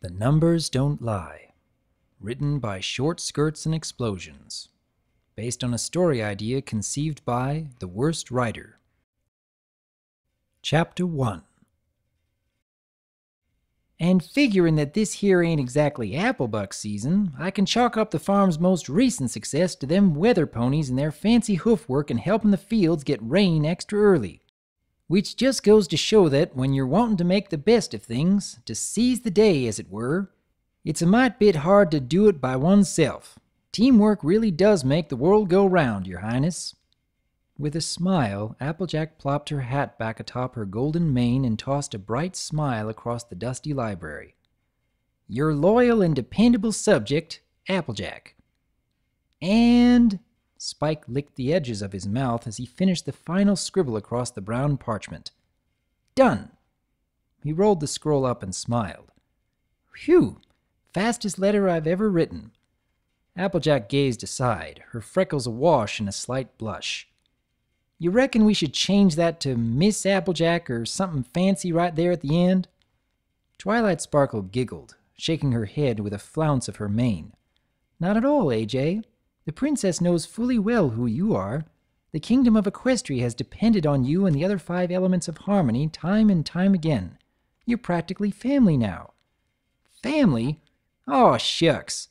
The Numbers Don't Lie, written by Short Skirts and Explosions, based on a story idea conceived by the worst writer. Chapter 1. And figuring that this here ain't exactly applebuck season, I can chalk up the farm's most recent success to them weather ponies and their fancy hoofwork and helping the fields get rain extra early. Which just goes to show that, when you're wanting to make the best of things, to seize the day as it were, it's a mite bit hard to do it by oneself. Teamwork really does make the world go round, Your Highness. With a smile, Applejack plopped her hat back atop her golden mane and tossed a bright smile across the dusty library. Your loyal and dependable subject, Applejack. And... Spike licked the edges of his mouth as he finished the final scribble across the brown parchment. Done! He rolled the scroll up and smiled. Phew! Fastest letter I've ever written. Applejack gazed aside, her freckles awash in a slight blush. You reckon we should change that to Miss Applejack or something fancy right there at the end? Twilight Sparkle giggled, shaking her head with a flounce of her mane. Not at all, AJ. The princess knows fully well who you are. The kingdom of Equestria has depended on you and the other 5 elements of harmony time and time again. You're practically family now. Family? Oh, shucks.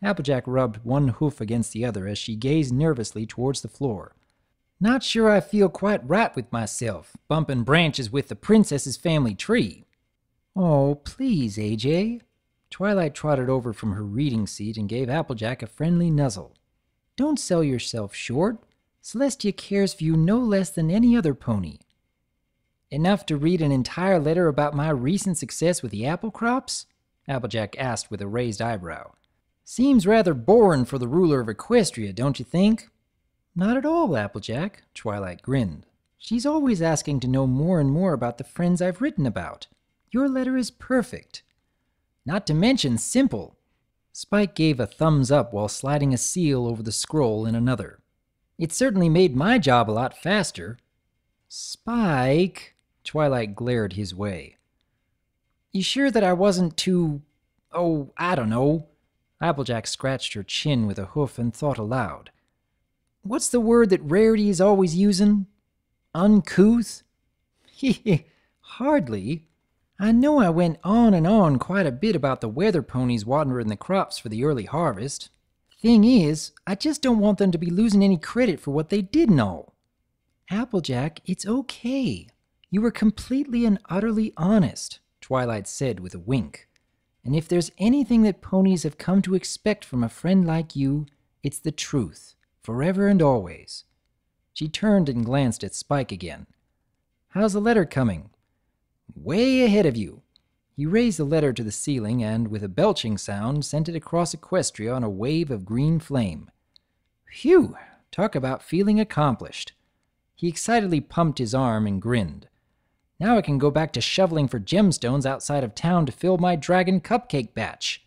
Applejack rubbed one hoof against the other as she gazed nervously towards the floor. Not sure I feel quite right with myself, bumping branches with the princess's family tree. Oh, please, AJ. Twilight trotted over from her reading seat and gave Applejack a friendly nuzzle. Don't sell yourself short. Celestia cares for you no less than any other pony. Enough to read an entire letter about my recent success with the apple crops? Applejack asked with a raised eyebrow. Seems rather boring for the ruler of Equestria, don't you think? Not at all, Applejack, Twilight grinned. She's always asking to know more and more about the friends I've written about. Your letter is perfect. Not to mention simple. Spike gave a thumbs up while sliding a seal over the scroll in another. It certainly made my job a lot faster. Spike, Twilight glared his way. You sure that I wasn't too... oh, I don't know. Applejack scratched her chin with a hoof and thought aloud. What's the word that Rarity is always using? Uncouth? Hardly. I know I went on and on quite a bit about the weather ponies watering the crops for the early harvest. Thing is, I just don't want them to be losing any credit for what they did and all. Applejack, it's okay. You were completely and utterly honest, Twilight said with a wink. And if there's anything that ponies have come to expect from a friend like you, it's the truth, forever and always. She turned and glanced at Spike again. How's the letter coming? Way ahead of you. He raised the letter to the ceiling and, with a belching sound, sent it across Equestria on a wave of green flame. Phew! Talk about feeling accomplished. He excitedly pumped his arm and grinned. Now I can go back to shoveling for gemstones outside of town to fill my dragon cupcake batch.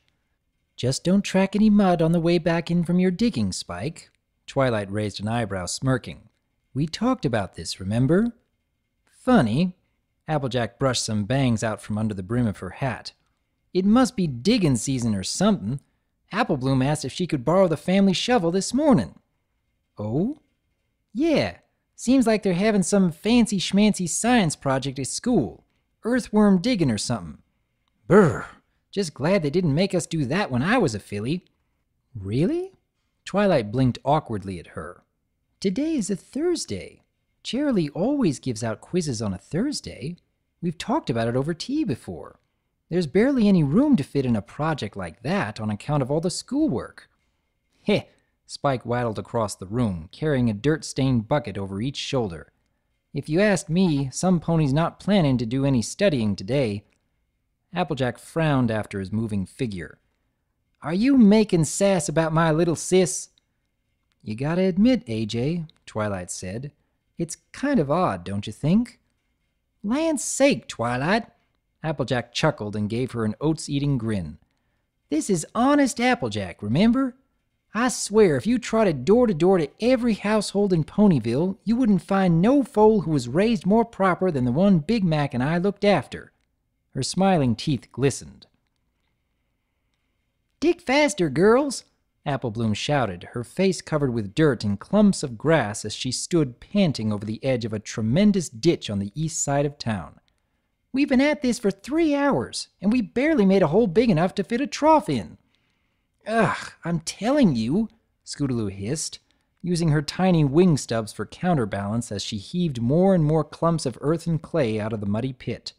Just don't track any mud on the way back in from your digging, Spike. Twilight raised an eyebrow, smirking. We talked about this, remember? Funny. Applejack brushed some bangs out from under the brim of her hat. It must be digging season or something. Applebloom asked if she could borrow the family shovel this morning. Oh? Yeah. Seems like they're having some fancy schmancy science project at school. Earthworm digging or something. Brr. Just glad they didn't make us do that when I was a filly. Really? Twilight blinked awkwardly at her. Today is a Thursday. Cheerilee always gives out quizzes on a Thursday. We've talked about it over tea before. There's barely any room to fit in a project like that on account of all the schoolwork. Heh! Spike waddled across the room, carrying a dirt-stained bucket over each shoulder. If you ask me, some pony's not planning to do any studying today. Applejack frowned after his moving figure. Are you making sass about my little sis? You gotta admit, AJ, Twilight said. It's kind of odd, don't you think? Land's sake, Twilight! Applejack chuckled and gave her an oats-eating grin. This is honest Applejack, remember? I swear if you trotted door to door to every household in Ponyville, you wouldn't find no foal who was raised more proper than the one Big Mac and I looked after. Her smiling teeth glistened. Dig faster, girls! Apple Bloom shouted, her face covered with dirt and clumps of grass as she stood panting over the edge of a tremendous ditch on the east side of town. We've been at this for 3 hours, and we barely made a hole big enough to fit a trough in. Ugh, I'm telling you, Scootaloo hissed, using her tiny wing stubs for counterbalance as she heaved more and more clumps of earth and clay out of the muddy pit.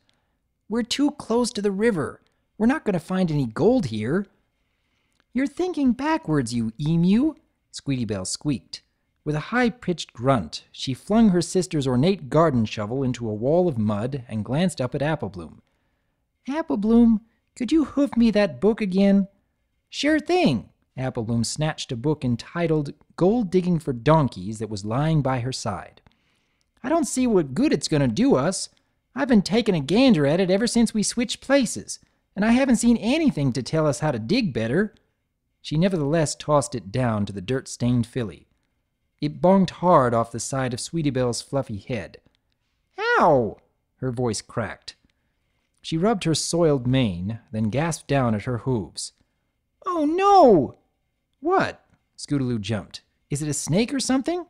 We're too close to the river. We're not going to find any gold here. You're thinking backwards, you emu, Squeaky Belle squeaked. With a high-pitched grunt, she flung her sister's ornate garden shovel into a wall of mud and glanced up at Apple Bloom. Apple Bloom, could you hoof me that book again? Sure thing. Apple Bloom snatched a book entitled Gold Digging for Donkeys that was lying by her side. I don't see what good it's going to do us. I've been taking a gander at it ever since we switched places, and I haven't seen anything to tell us how to dig better. She nevertheless tossed it down to the dirt-stained filly. It bonked hard off the side of Sweetie Belle's fluffy head. Ow! Her voice cracked. She rubbed her soiled mane, then gasped down at her hooves. Oh no! What? Scootaloo jumped. Is it a snake or something?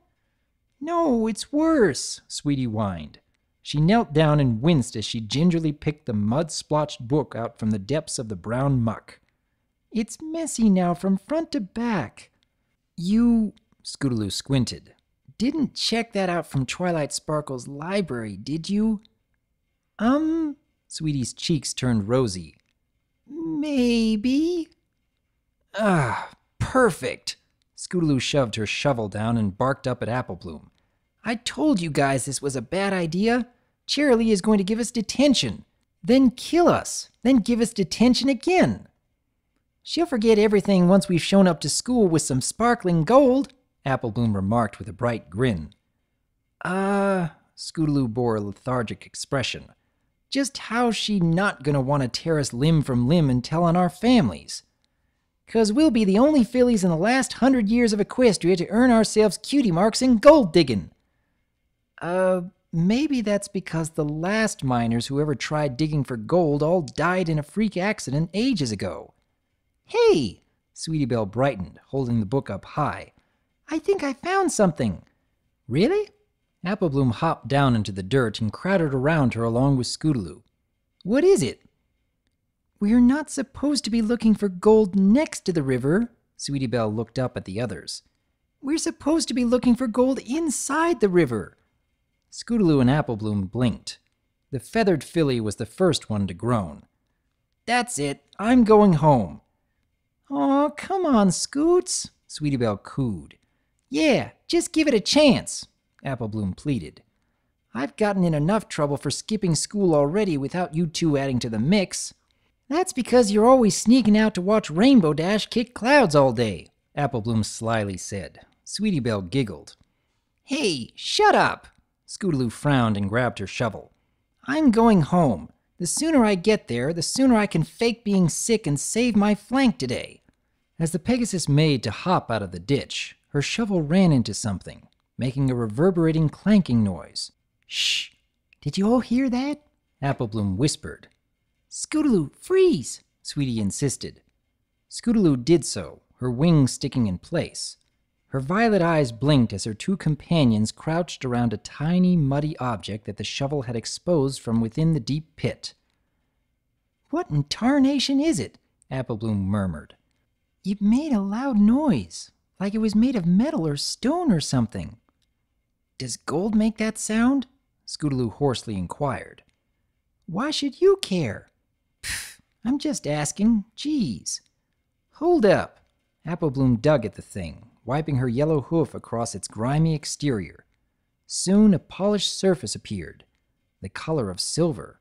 No, it's worse, Sweetie whined. She knelt down and winced as she gingerly picked the mud-splotched book out from the depths of the brown muck. It's messy now from front to back. You, Scootaloo squinted, didn't check that out from Twilight Sparkle's library, did you? Sweetie's cheeks turned rosy. Maybe. Ah, perfect. Scootaloo shoved her shovel down and barked up at Apple Bloom. I told you guys this was a bad idea. Cheerilee is going to give us detention, then kill us, then give us detention again. She'll forget everything once we've shown up to school with some sparkling gold, Apple Bloom remarked with a bright grin. Scootaloo bore a lethargic expression. Just how's she not gonna want to tear us limb from limb and tell on our families? 'Cause we'll be the only fillies in the last 100 years of Equestria to earn ourselves cutie marks in gold digging. Maybe that's because the last miners who ever tried digging for gold all died in a freak accident ages ago. Hey! Sweetie Belle brightened, holding the book up high. I think I found something. Really? Apple Bloom hopped down into the dirt and crowded around her along with Scootaloo. What is it? We're not supposed to be looking for gold next to the river, Sweetie Belle looked up at the others. We're supposed to be looking for gold inside the river. Scootaloo and Apple Bloom blinked. The feathered filly was the first one to groan. That's it. I'm going home. Aw, come on, Scoots, Sweetie Belle cooed. Yeah, just give it a chance, Apple Bloom pleaded. I've gotten in enough trouble for skipping school already without you two adding to the mix. That's because you're always sneaking out to watch Rainbow Dash kick clouds all day, Apple Bloom slyly said. Sweetie Belle giggled. Hey, shut up! Scootaloo frowned and grabbed her shovel. I'm going home. The sooner I get there, the sooner I can fake being sick and save my flank today. As the Pegasus made to hop out of the ditch, her shovel ran into something, making a reverberating clanking noise. Shh! Did you all hear that? Apple Bloom whispered. Scootaloo, freeze! Sweetie insisted. Scootaloo did so, her wings sticking in place. Her violet eyes blinked as her two companions crouched around a tiny, muddy object that the shovel had exposed from within the deep pit. What in tarnation is it? Apple Bloom murmured. It made a loud noise, like it was made of metal or stone or something. Does gold make that sound? Scootaloo hoarsely inquired. Why should you care? Pfft, I'm just asking. Geez. Hold up. Apple Bloom dug at the thing, wiping her yellow hoof across its grimy exterior. Soon a polished surface appeared, the color of silver.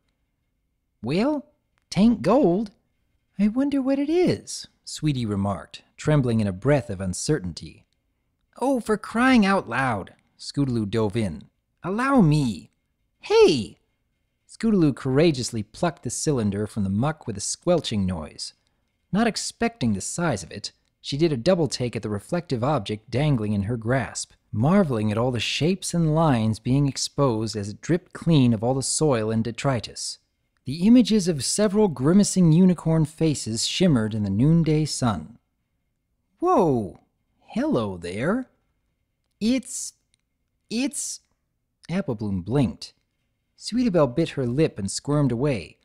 Well, 'tain't gold. I wonder what it is, Sweetie remarked, trembling in a breath of uncertainty. Oh, for crying out loud, Scootaloo dove in. Allow me. Hey! Scootaloo courageously plucked the cylinder from the muck with a squelching noise. Not expecting the size of it, she did a double take at the reflective object dangling in her grasp, marveling at all the shapes and lines being exposed as it dripped clean of all the soil and detritus. The images of several grimacing unicorn faces shimmered in the noonday sun. Whoa! Hello there. It's... Apple Bloom blinked. Sweetie Belle bit her lip and squirmed away.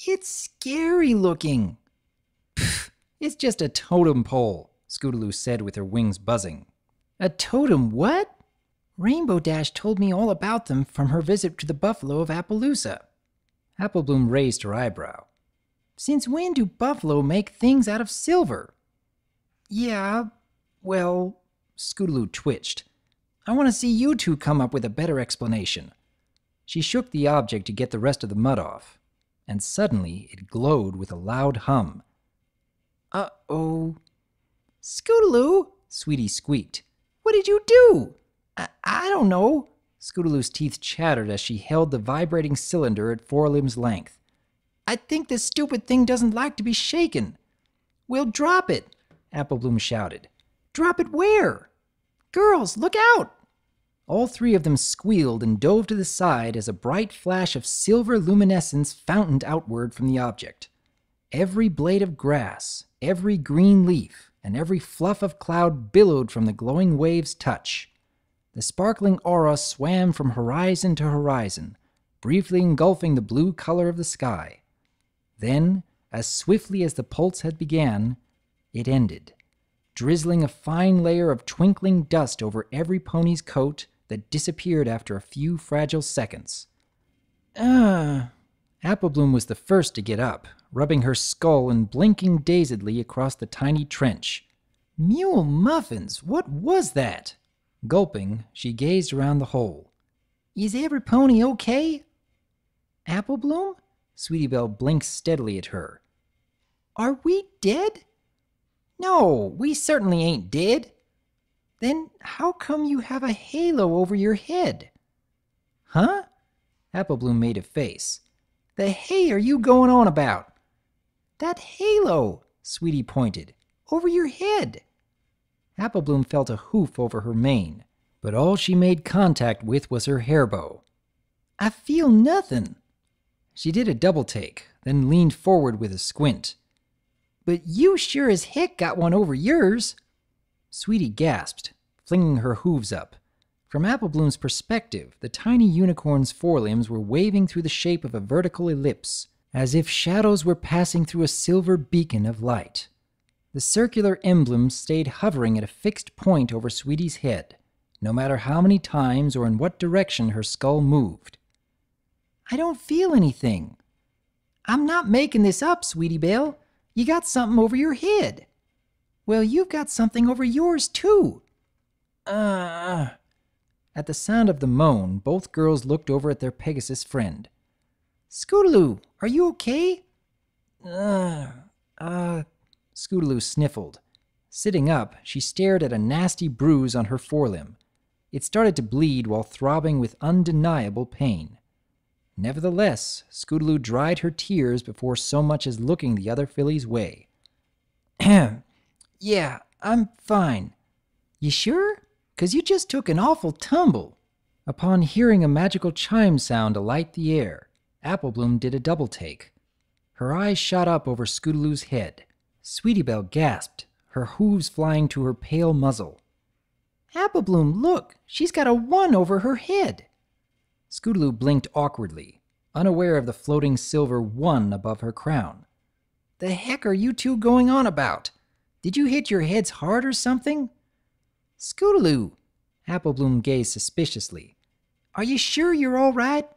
It's scary looking. Pfft, it's just a totem pole, Scootaloo said with her wings buzzing. A totem what? Rainbow Dash told me all about them from her visit to the buffalo of Appaloosa. Apple Bloom raised her eyebrow. Since when do buffalo make things out of silver? Yeah, well, Scootaloo twitched. I want to see you two come up with a better explanation. She shook the object to get the rest of the mud off, and suddenly it glowed with a loud hum. Uh-oh. Scootaloo, Sweetie squeaked. What did you do? I don't know. Scootaloo's teeth chattered as she held the vibrating cylinder at forelimb's length. I think this stupid thing doesn't like to be shaken. We'll drop it, Apple Bloom shouted. Drop it where? Girls, look out! All three of them squealed and dove to the side as a bright flash of silver luminescence fountained outward from the object. Every blade of grass, every green leaf, and every fluff of cloud billowed from the glowing wave's touch. The sparkling aura swam from horizon to horizon, briefly engulfing the blue color of the sky. Then, as swiftly as the pulse had began, it ended, drizzling a fine layer of twinkling dust over every pony's coat that disappeared after a few fragile seconds. Apple Bloom was the first to get up, rubbing her skull and blinking dazedly across the tiny trench. Mule muffins, what was that? Gulping, she gazed around the hole. Is every pony okay? Apple Bloom? Sweetie Belle blinked steadily at her. Are we dead? No, we certainly ain't dead. Then how come you have a halo over your head? Huh? Apple Bloom made a face. The hay are you going on about? That halo, Sweetie pointed, over your head. Apple Bloom felt a hoof over her mane, but all she made contact with was her hair bow. I feel nothing. She did a double take, then leaned forward with a squint. But you sure as heck got one over yours. Sweetie gasped, flinging her hooves up. From Apple Bloom's perspective, the tiny unicorn's forelimbs were waving through the shape of a vertical ellipse, as if shadows were passing through a silver beacon of light. The circular emblem stayed hovering at a fixed point over Sweetie's head, no matter how many times or in what direction her skull moved. I don't feel anything. I'm not making this up, Sweetie Belle. You got something over your head. Well, you've got something over yours, too. At the sound of the moan, both girls looked over at their Pegasus friend. Scootaloo, are you okay? Scootaloo sniffled. Sitting up, she stared at a nasty bruise on her forelimb. It started to bleed while throbbing with undeniable pain. Nevertheless, Scootaloo dried her tears before so much as looking the other filly's way. Yeah, I'm fine. You sure? 'Cause you just took an awful tumble. Upon hearing a magical chime sound alight the air, Apple Bloom did a double take. Her eyes shot up over Scootaloo's head. Sweetie Belle gasped, her hooves flying to her pale muzzle. Apple Bloom, look! She's got a 1 over her head! Scootaloo blinked awkwardly, unaware of the floating silver 1 above her crown. The heck are you two going on about? Did you hit your heads hard or something? Scootaloo! Apple Bloom gazed suspiciously. Are you sure you're all right?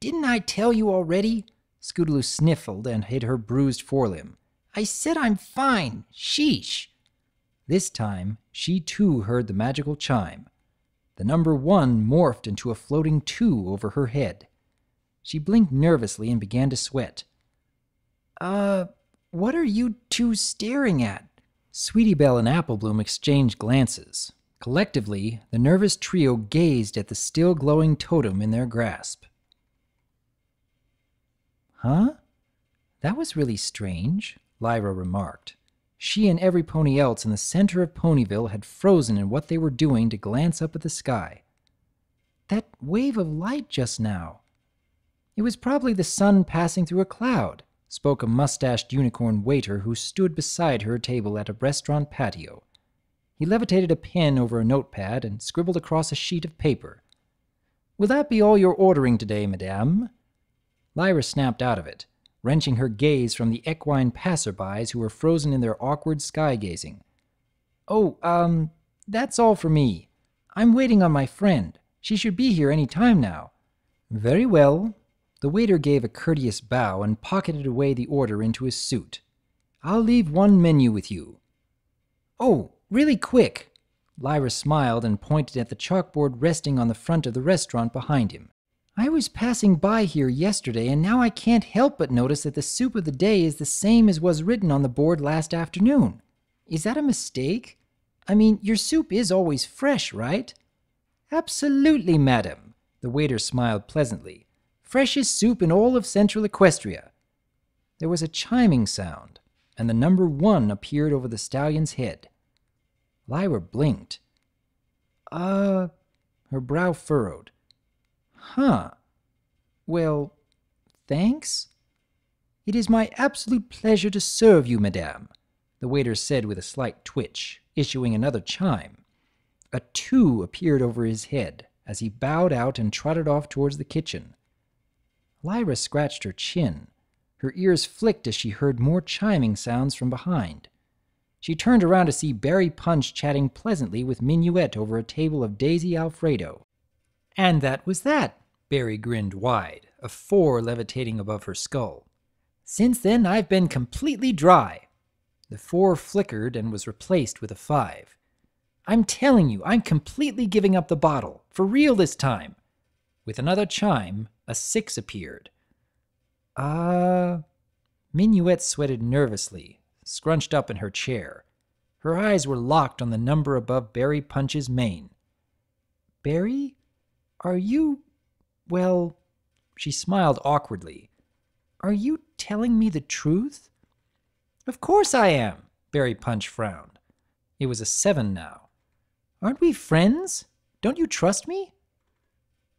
Didn't I tell you already? Scootaloo sniffled and hid her bruised forelimb. I said I'm fine. Sheesh. This time, she too heard the magical chime. The number 1 morphed into a floating 2 over her head. She blinked nervously and began to sweat. What are you two staring at? Sweetie Belle and Apple Bloom exchanged glances. Collectively, the nervous trio gazed at the still glowing totem in their grasp. Huh? That was really strange, Lyra remarked. She and every pony else in the center of Ponyville had frozen in what they were doing to glance up at the sky. That wave of light just now. It was probably the sun passing through a cloud, spoke a mustached unicorn waiter who stood beside her table at a restaurant patio. He levitated a pen over a notepad and scribbled across a sheet of paper. Will that be all you're ordering today, madame? Lyra snapped out of it, wrenching her gaze from the equine passerbys who were frozen in their awkward sky-gazing. Oh, that's all for me. I'm waiting on my friend. She should be here any time now. Very well. The waiter gave a courteous bow and pocketed away the order into his suit. I'll leave one menu with you. Oh, really quick. Lyra smiled and pointed at the chalkboard resting on the front of the restaurant behind him. I was passing by here yesterday, and now I can't help but notice that the soup of the day is the same as was written on the board last afternoon. Is that a mistake? I mean, your soup is always fresh, right? Absolutely, madam. The waiter smiled pleasantly. Freshest soup in all of Central Equestria. There was a chiming sound, and the number 1 appeared over the stallion's head. Lyra blinked. Her brow furrowed. Huh. Well, thanks. It is my absolute pleasure to serve you, madame, the waiter said with a slight twitch, issuing another chime. A 2 appeared over his head as he bowed out and trotted off towards the kitchen. Lyra scratched her chin. Her ears flicked as she heard more chiming sounds from behind. She turned around to see Barry Punch chatting pleasantly with Minuet over a table of Daisy Alfredo. And that was that, Barry grinned wide, a 4 levitating above her skull. Since then, I've been completely dry. The 4 flickered and was replaced with a 5. I'm telling you, I'm completely giving up the bottle, for real this time. With another chime, a 6 appeared. Minuet sweated nervously, scrunched up in her chair. Her eyes were locked on the number above Barry Punch's mane. Barry? Are you... Well... She smiled awkwardly. Are you telling me the truth? Of course I am, Barry Punch frowned. It was a 7 now. Aren't we friends? Don't you trust me?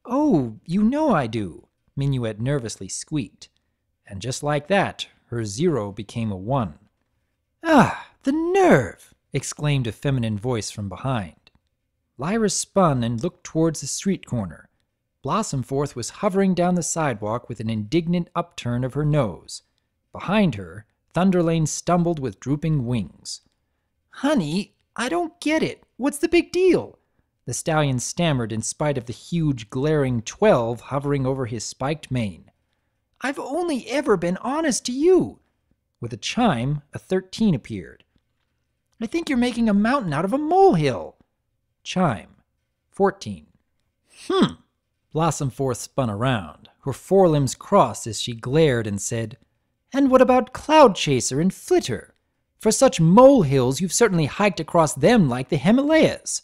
Oh, you know I do, Minuet nervously squeaked. And just like that, her 0 became a 1. Ah, the nerve! Exclaimed a feminine voice from behind. Lyra spun and looked towards the street corner. Blossomforth was hovering down the sidewalk with an indignant upturn of her nose. Behind her, Thunderlane stumbled with drooping wings. Honey, I don't get it. What's the big deal? The stallion stammered in spite of the huge, glaring 12 hovering over his spiked mane. I've only ever been honest to you. With a chime, a 13 appeared. I think you're making a mountain out of a molehill. Chime, 14. Blossomforth spun around, her forelimbs crossed as she glared and said, And what about Cloud Chaser and Flitter? For such molehills, you've certainly hiked across them like the Himalayas.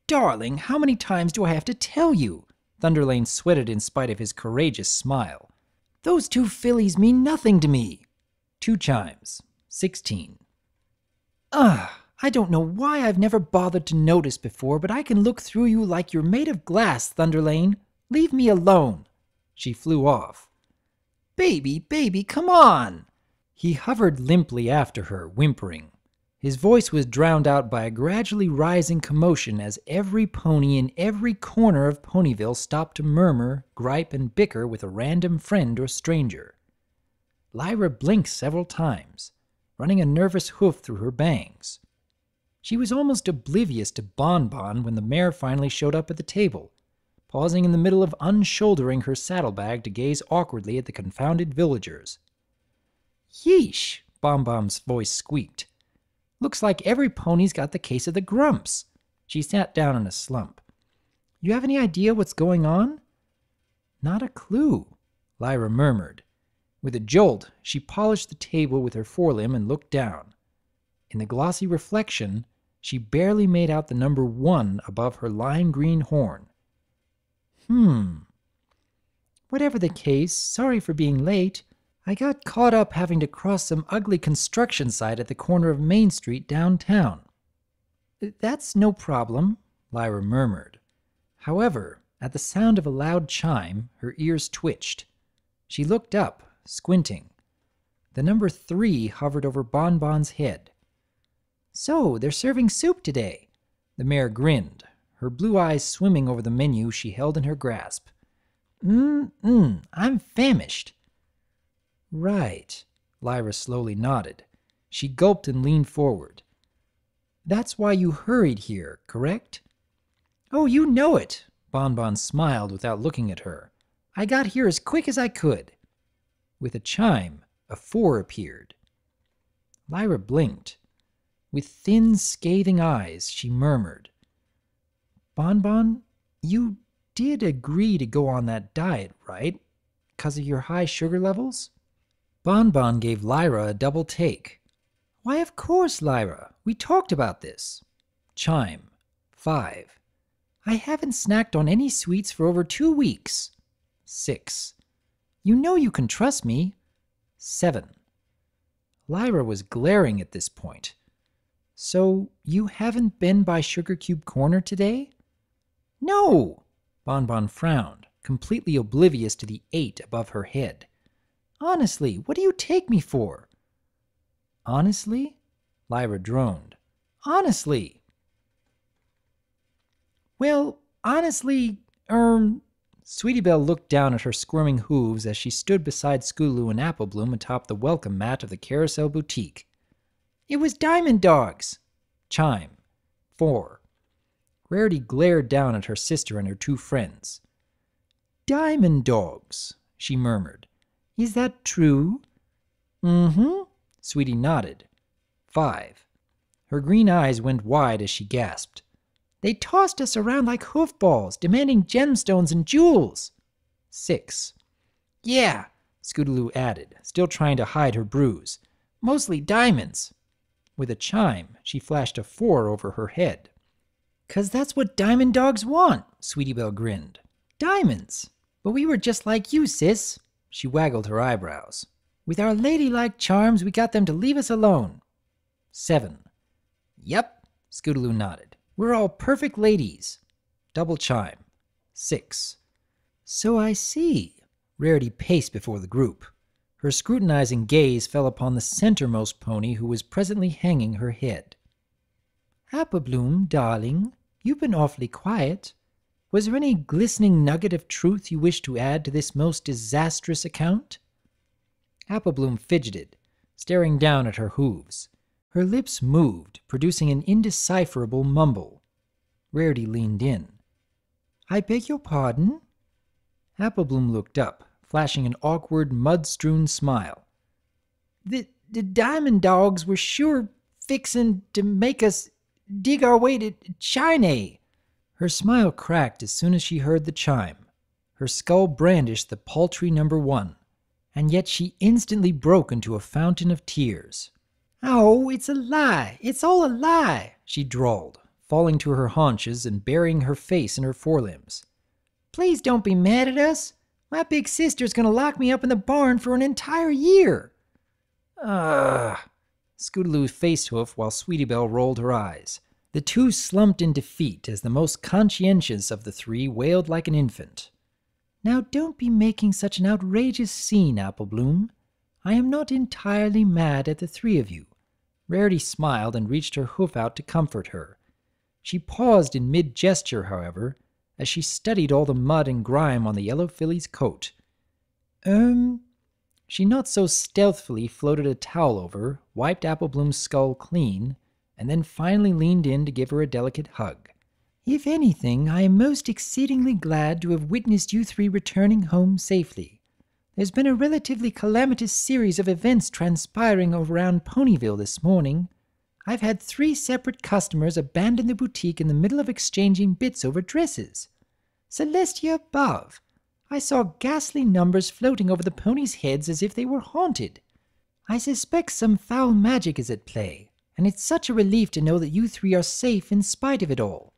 Darling, how many times do I have to tell you? Thunderlane sweated in spite of his courageous smile. Those 2 fillies mean nothing to me. 2 chimes, 16. I don't know why I've never bothered to notice before, but I can look through you like you're made of glass, Thunderlane. Leave me alone. She flew off. Baby, come on. He hovered limply after her, whimpering. His voice was drowned out by a gradually rising commotion as every pony in every corner of Ponyville stopped to murmur, gripe, and bicker with a random friend or stranger. Lyra blinked several times, running a nervous hoof through her bangs. She was almost oblivious to Bonbon when the mare finally showed up at the table, pausing in the middle of unshouldering her saddlebag to gaze awkwardly at the confounded villagers. Yeesh, Bonbon's voice squeaked. Looks like every pony's got the case of the grumps. She sat down in a slump. You have any idea what's going on? Not a clue, Lyra murmured. With a jolt, she polished the table with her forelimb and looked down. In the glossy reflection, she barely made out the number 1 above her lime green horn. Whatever the case, sorry for being late. I got caught up having to cross some ugly construction site at the corner of Main Street downtown. That's no problem, Lyra murmured. However, at the sound of a loud chime, her ears twitched. She looked up, squinting. The number 3 hovered over Bonbon's head. So, they're serving soup today. The mare grinned, her blue eyes swimming over the menu she held in her grasp. I'm famished. Right, Lyra slowly nodded. She gulped and leaned forward. That's why you hurried here, correct? Oh, you know it, Bonbon smiled without looking at her. I got here as quick as I could. With a chime, a 4 appeared. Lyra blinked. With thin, scathing eyes, she murmured, Bonbon, you did agree to go on that diet, right? 'Cause of your high sugar levels? Bonbon gave Lyra a double take. Why, of course, Lyra. We talked about this. Chime. 5. I haven't snacked on any sweets for over 2 weeks. 6. You know you can trust me. 7. Lyra was glaring at this point. So, you haven't been by Sugar Cube Corner today? No! Bonbon frowned, completely oblivious to the 8 above her head. Honestly, what do you take me for? Honestly? Lyra droned. Honestly! Well, honestly, Sweetie Belle looked down at her squirming hooves as she stood beside Scootaloo and Apple Bloom atop the welcome mat of the Carousel Boutique. It was Diamond Dogs! Chime. 4. Rarity glared down at her sister and her 2 friends. Diamond Dogs, she murmured. Is that true? Mm-hmm, Sweetie nodded. 5. Her green eyes went wide as she gasped. They tossed us around like hoofballs, demanding gemstones and jewels. 6. Yeah, Scootaloo added, still trying to hide her bruise. Mostly diamonds. With a chime, she flashed a 4 over her head. 'Cause that's what Diamond Dogs want, Sweetie Belle grinned. Diamonds. But we were just like you, sis. She waggled her eyebrows. With our ladylike charms, we got them to leave us alone. 7. Yep, Scootaloo nodded. We're all perfect ladies. Double chime. 6. So I see. Rarity paced before the group. Her scrutinizing gaze fell upon the centermost pony who was presently hanging her head. Apple Bloom, darling, you've been awfully quiet. Was there any glistening nugget of truth you wish to add to this most disastrous account? Apple Bloom fidgeted, staring down at her hooves. Her lips moved, producing an indecipherable mumble. Rarity leaned in. I beg your pardon? Apple Bloom looked up, flashing an awkward, mud-strewn smile. The Diamond Dogs were sure fixin' to make us dig our way to China. Her smile cracked as soon as she heard the chime. Her skull brandished the paltry number 1, and yet she instantly broke into a fountain of tears. Oh, it's a lie! It's all a lie! She drawled, falling to her haunches and burying her face in her forelimbs. Please don't be mad at us. My big sister's gonna lock me up in the barn for an entire year. Ugh. Scootaloo faced hoof while Sweetie Belle rolled her eyes. The 2 slumped in defeat as the most conscientious of the 3 wailed like an infant. Now don't be making such an outrageous scene, Apple Bloom. I am not entirely mad at the 3 of you. Rarity smiled and reached her hoof out to comfort her. She paused in mid-gesture, however, as she studied all the mud and grime on the yellow filly's coat. She not so stealthily floated a towel over, wiped Apple Bloom's skull clean, and then finally leaned in to give her a delicate hug. If anything, I am most exceedingly glad to have witnessed you 3 returning home safely. There's been a relatively calamitous series of events transpiring around Ponyville this morning. I've had 3 separate customers abandon the boutique in the middle of exchanging bits over dresses. Celestia above. I saw ghastly numbers floating over the ponies' heads as if they were haunted. I suspect some foul magic is at play, and it's such a relief to know that you 3 are safe in spite of it all.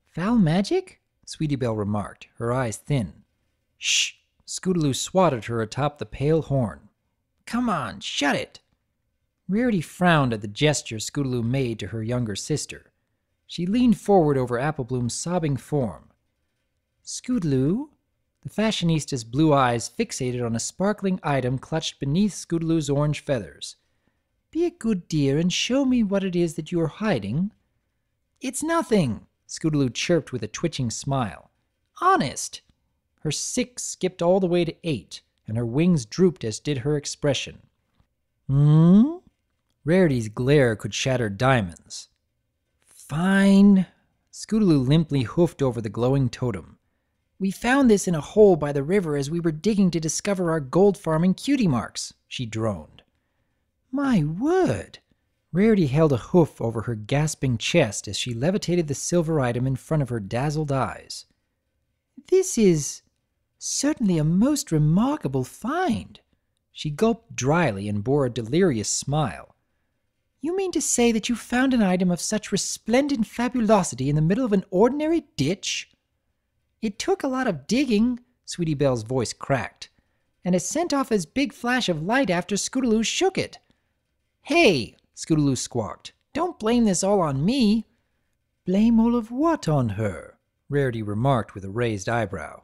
Foul magic? Sweetie Belle remarked, her eyes thin. Shh! Scootaloo swatted her atop the pale horn. Come on, shut it! Rarity frowned at the gesture Scootaloo made to her younger sister. She leaned forward over Apple Bloom's sobbing form. Scootaloo, The fashionista's blue eyes fixated on a sparkling item clutched beneath Scootaloo's orange feathers. "Be a good dear and show me what it is that you are hiding." "It's nothing," Scootaloo chirped with a twitching smile. "Honest." Her 6 skipped all the way to 8, and her wings drooped as did her expression. "Hmm?" Rarity's glare could shatter diamonds. "Fine." Scootaloo limply hoofed over the glowing totem. "We found this in a hole by the river as we were digging to discover our gold farming cutie marks," she droned. "My word!" Rarity held a hoof over her gasping chest as she levitated the silver item in front of her dazzled eyes. "This is certainly a most remarkable find." She gulped dryly and bore a delirious smile. "You mean to say that you found an item of such resplendent fabulosity in the middle of an ordinary ditch?" "It took a lot of digging," Sweetie Belle's voice cracked, "and it sent off this big flash of light after Scootaloo shook it." "Hey!" Scootaloo squawked. "Don't blame this all on me." "Blame all of what on her?" Rarity remarked with a raised eyebrow.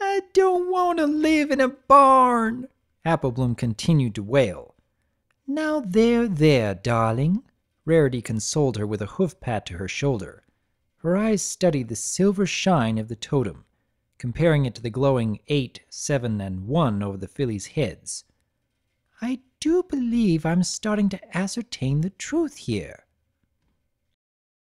"I don't want to live in a barn," Applebloom continued to wail. "Now there, darling." Rarity consoled her with a hoof pat to her shoulder. Her eyes studied the silver shine of the totem, comparing it to the glowing 8, 7, and 1 over the fillies' heads. "I do believe I'm starting to ascertain the truth here.